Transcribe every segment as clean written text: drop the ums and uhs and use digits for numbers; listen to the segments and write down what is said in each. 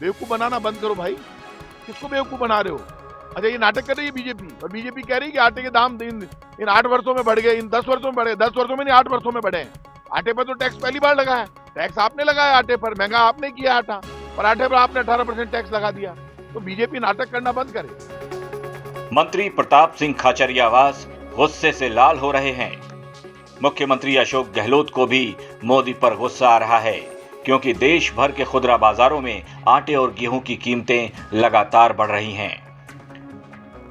बेवकूफ बनाना बंद करो भाई। किसको बेवकूफ बना रहे हो? अच्छा, ये नाटक कर रही है बीजेपी, और बीजेपी कह रही है कि आटे के दाम इन 8 वर्षों में बढ़ गए, इन 10 वर्षों में बढ़े। 10 वर्षों में नहीं, 8 वर्षों में बढ़े हैं। आटे पर तो टैक्स पहली बार लगा है। टैक्स आपने लगाया आटे पर, महंगा आपने किया आटा, पर आटे पर आपने 18% टैक्स लगा दिया। तो बीजेपी नाटक करना बंद करे। मंत्री प्रताप सिंह खाचरियावास गुस्से से लाल हो रहे हैं। मुख्यमंत्री अशोक गहलोत को भी मोदी पर गुस्सा आ रहा है, क्योंकि देश भर के खुदरा बाजारों में आटे और गेहूं की कीमतें लगातार बढ़ रही हैं।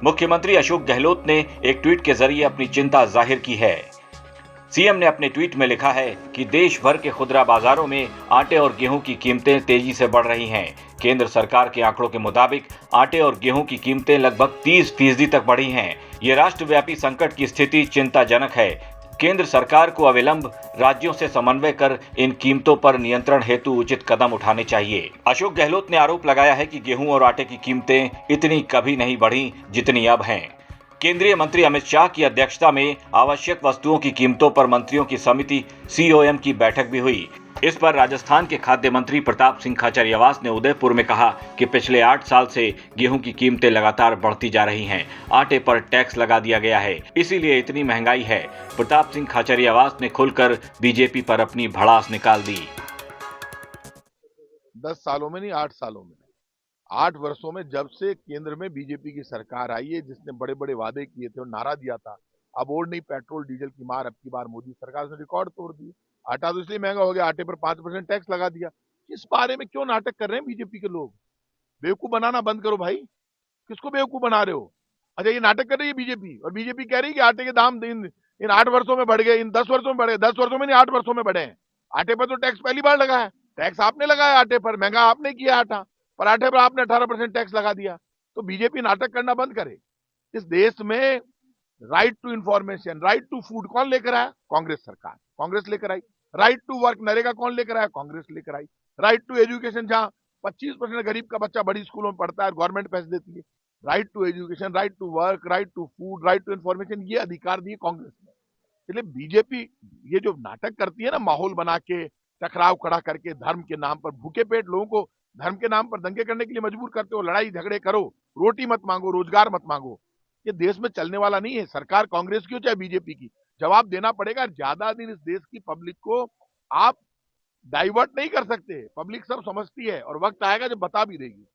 मुख्यमंत्री अशोक गहलोत ने एक ट्वीट के जरिए अपनी चिंता जाहिर की है। सीएम ने अपने ट्वीट में लिखा है कि देश भर के खुदरा बाजारों में आटे और गेहूं की कीमतें तेजी से बढ़ रही हैं। केंद्र सरकार के आंकड़ों के मुताबिक आटे और गेहूं की कीमतें लगभग 30% तक बढ़ी हैं। ये राष्ट्रव्यापी संकट की स्थिति चिंताजनक है। केंद्र सरकार को अविलंब राज्यों से समन्वय कर इन कीमतों पर नियंत्रण हेतु उचित कदम उठाने चाहिए। अशोक गहलोत ने आरोप लगाया है कि गेहूं और आटे की कीमतें इतनी कभी नहीं बढ़ी जितनी अब हैं। केंद्रीय मंत्री अमित शाह की अध्यक्षता में आवश्यक वस्तुओं की कीमतों पर मंत्रियों की समिति सीओएम की बैठक भी हुई। इस पर राजस्थान के खाद्य मंत्री प्रताप सिंह खाचरियावास ने उदयपुर में कहा कि पिछले 8 साल से गेहूं की कीमतें लगातार बढ़ती जा रही हैं। आटे पर टैक्स लगा दिया गया है, इसीलिए इतनी महंगाई है। प्रताप सिंह खाचरियावास ने खुलकर बीजेपी पर अपनी भड़ास निकाल दी। 10 सालों में नहीं, 8 सालों में, 8 वर्षों में, जब से केंद्र में बीजेपी की सरकार आई है, जिसने बड़े बड़े वादे किए थे और नारा दिया था, अब और नहीं पेट्रोल डीजल की मार, अब की बार मोदी सरकार ने रिकॉर्ड तोड़ दिए। आटा तो इसलिए महंगा हो गया, आटे पर 5% टैक्स लगा दिया। इस बारे में क्यों नाटक कर रहे हैं बीजेपी के लोग? बेवकूफ बनाना बंद करो भाई। किसको बेवकूफ बना रहे हो? अच्छा, ये नाटक कर रही है बीजेपी, और बीजेपी कह रही है कि आटे के दाम इन 8 वर्षों में बढ़ गए, इन 10 वर्षों में बढ़े। 10 वर्षों में नहीं, 8 वर्षों में बढ़े हैं। आटे पर तो टैक्स पहली बार लगा है। टैक्स आपने लगाया आटे पर, महंगा आपने किया आटा, पर आटे पर आपने 18% टैक्स लगा दिया। तो बीजेपी नाटक करना बंद करे। इस देश में right to information, right to food कौन लेकर आया? कांग्रेस सरकार, कांग्रेस लेकर आई। राइट टू वर्क, नरेगा कौन लेकर आया? कांग्रेस लेकर आई। राइट टू एजुकेशन, जहां 25% गरीब का बच्चा बड़ी स्कूलों में पढ़ता है, गवर्नमेंट पैसे देती है। Right to education, right to work, right to food, right to information, ये अधिकार दिए कांग्रेस ने। इसलिए बीजेपी ये जो नाटक करती है ना, माहौल बना के, टकराव खड़ा करके, धर्म के नाम पर भूखे पेट लोगों को धर्म के नाम पर दंगे करने के लिए मजबूर करते हो। लड़ाई झगड़े करो, रोटी मत मांगो, रोजगार मत मांगो। ये देश में चलने वाला नहीं है। सरकार कांग्रेस की हो चाहे बीजेपी की, जवाब देना पड़ेगा। ज्यादा दिन इस देश की पब्लिक को आप डाइवर्ट नहीं कर सकते। पब्लिक सब समझती है, और वक्त आएगा जब बता भी देगी।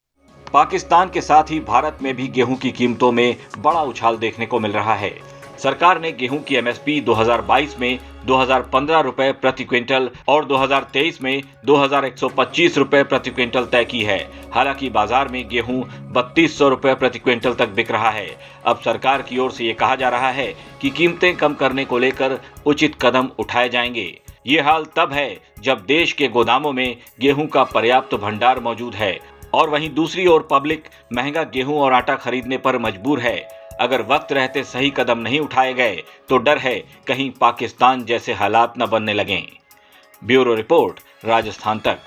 पाकिस्तान के साथ ही भारत में भी गेहूं की कीमतों में बड़ा उछाल देखने को मिल रहा है। सरकार ने गेहूं की एमएसपी 2022 में 2015 रुपए प्रति क्विंटल और 2023 में 2125 रुपए प्रति क्विंटल तय की है। हालांकि बाजार में गेहूं 3200 रुपए प्रति क्विंटल तक बिक रहा है। अब सरकार की ओर से ये कहा जा रहा है कि कीमतें कम करने को लेकर उचित कदम उठाए जाएंगे। ये हाल तब है जब देश के गोदामों में गेहूं का पर्याप्त भंडार मौजूद है, और वहीं दूसरी ओर पब्लिक महंगा गेहूं और आटा खरीदने पर मजबूर है। अगर वक्त रहते सही कदम नहीं उठाए गए तो डर है कहीं पाकिस्तान जैसे हालात न बनने लगें। ब्यूरो रिपोर्ट, राजस्थान तक।